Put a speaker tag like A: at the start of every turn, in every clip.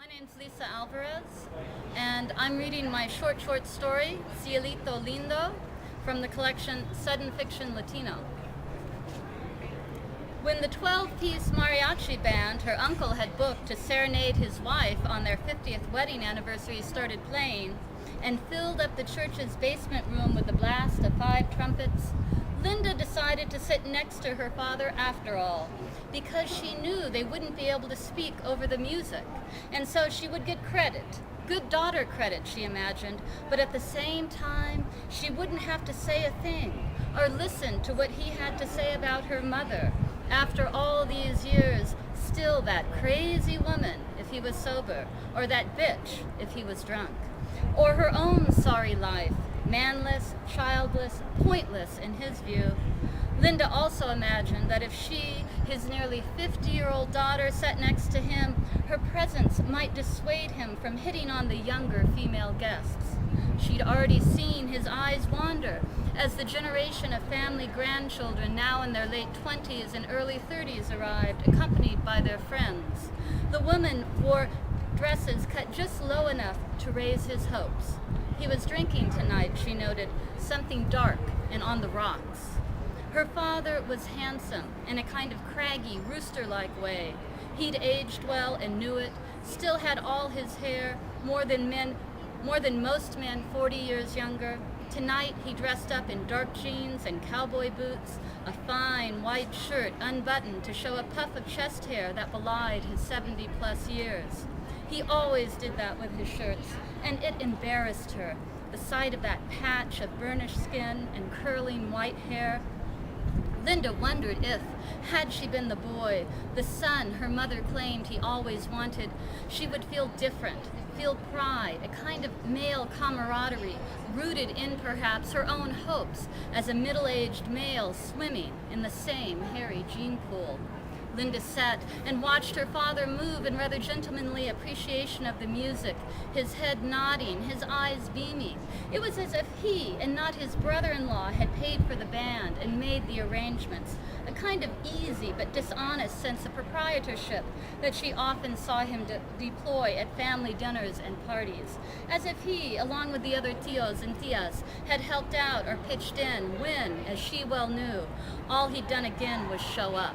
A: My name's Lisa Alvarez, and I'm reading my short story, Cielito Lindo, from the collection Sudden Fiction Latino. When the 12-piece mariachi band her uncle had booked to serenade his wife on their 50th wedding anniversary started playing and filled up the church's basement room with the blast of 5 trumpets, Linda decided to sit next to her father after all, because she knew they wouldn't be able to speak over the music, and so she would get credit. Good daughter credit, she imagined, but at the same time, she wouldn't have to say a thing or listen to what he had to say about her mother. After all these years, still that crazy woman if he was sober, or that bitch if he was drunk, or her own sorry life, manless, childless, pointless in his view. Linda also imagined that if she, his nearly 50-year-old daughter, sat next to him, her presence might dissuade him from hitting on the younger female guests. She'd already seen his eyes wander as the generation of family grandchildren now in their late 20s and early 30s arrived, accompanied by their friends. The women wore dresses cut just low enough to raise his hopes. He was drinking tonight, she noted, something dark and on the rocks. Her father was handsome in a kind of craggy, rooster-like way. He'd aged well and knew it, still had all his hair, more than most men 40 years younger. Tonight he dressed up in dark jeans and cowboy boots, a fine white shirt unbuttoned to show a puff of chest hair that belied his 70-plus years. He always did that with his shirts, and it embarrassed her, the sight of that patch of burnished skin and curling white hair. Linda wondered if, had she been the boy, the son her mother claimed he always wanted, she would feel different, feel pride, a kind of male camaraderie, rooted in perhaps her own hopes as a middle-aged male swimming in the same hairy gene pool. Linda sat and watched her father move in rather gentlemanly appreciation of the music, his head nodding, his eyes beaming. It was as if he and not his brother-in-law had paid for the band and made the arrangements, a kind of easy but dishonest sense of proprietorship that she often saw him deploy at family dinners and parties, as if he, along with the other tios and tias, had helped out or pitched in when, as she well knew, all he'd done again was show up.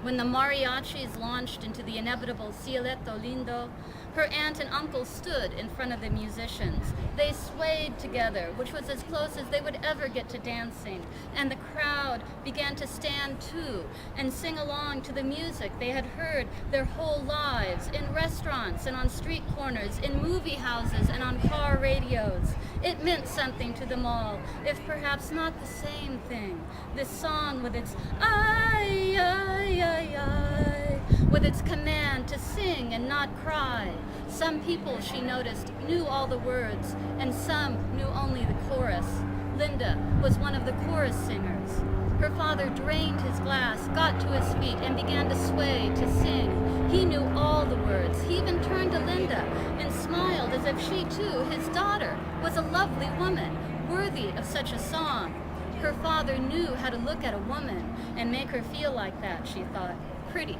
A: When the mariachis launched into the inevitable Cielito Lindo, her aunt and uncle stood in front of the musicians. They swayed together, which was as close as they would ever get to dancing, and the crowd began to stand too and sing along to the music they had heard their whole lives in restaurants and on street corners, in movie houses and on car radios. It meant something to them all, if perhaps not the same thing. This song with its ay, ay, ay, ay, with its command to sing and not cry. Some people, she noticed, knew all the words, and some knew only the chorus. Linda was one of the chorus singers. Her father drained his glass, got to his feet, and began to sway, to sing. He knew all the words. He even turned to Linda and smiled as if she, too, his daughter, was a lovely woman, worthy of such a song. Her father knew how to look at a woman and make her feel like that, she thought. Pretty.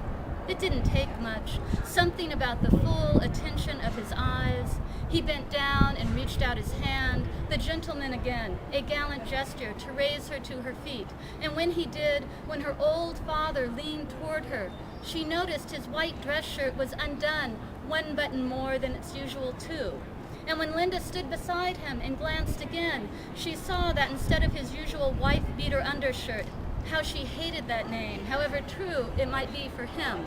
A: It didn't take much. Something about the full attention of his eyes. He bent down and reached out his hand, the gentleman again, a gallant gesture to raise her to her feet. And when he did, when her old father leaned toward her, she noticed his white dress shirt was undone, 1 button more than its usual 2. And when Linda stood beside him and glanced again, she saw that instead of his usual wife-beater undershirt, how she hated that name, however true it might be for him,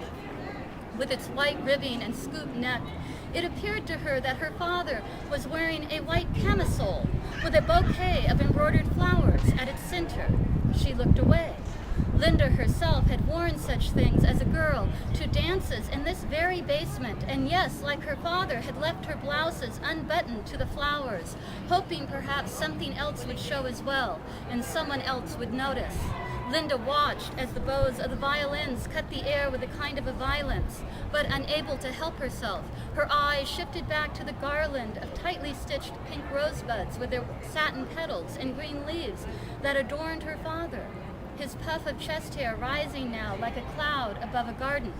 A: with its white ribbing and scooped neck, it appeared to her that her father was wearing a white camisole with a bouquet of embroidered flowers at its center. She looked away. Linda herself had worn such things as a girl to dances in this very basement, and yes, like her father, had left her blouses unbuttoned to the flowers, hoping perhaps something else would show as well, and someone else would notice. Linda watched as the bows of the violins cut the air with a kind of a violence, but unable to help herself, her eyes shifted back to the garland of tightly stitched pink rosebuds with their satin petals and green leaves that adorned her father, his puff of chest hair rising now like a cloud above a garden.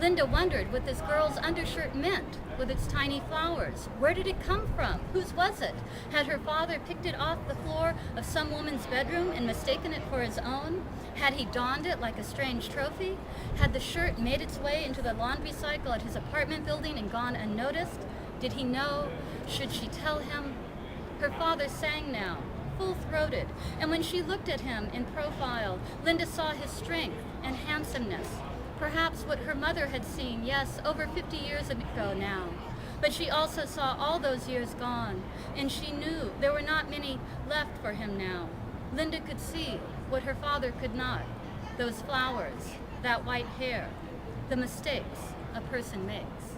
A: Linda wondered what this girl's undershirt meant with its tiny flowers. Where did it come from? Whose was it? Had her father picked it off the floor of some woman's bedroom and mistaken it for his own? Had he donned it like a strange trophy? Had the shirt made its way into the laundry cycle at his apartment building and gone unnoticed? Did he know? Should she tell him? Her father sang now, full-throated, and when she looked at him in profile, Linda saw his strength and handsomeness. Perhaps what her mother had seen, yes, over 50 years ago now. But she also saw all those years gone, and she knew there were not many left for him now. Linda could see what her father could not. Those flowers, that white hair, the mistakes a person makes.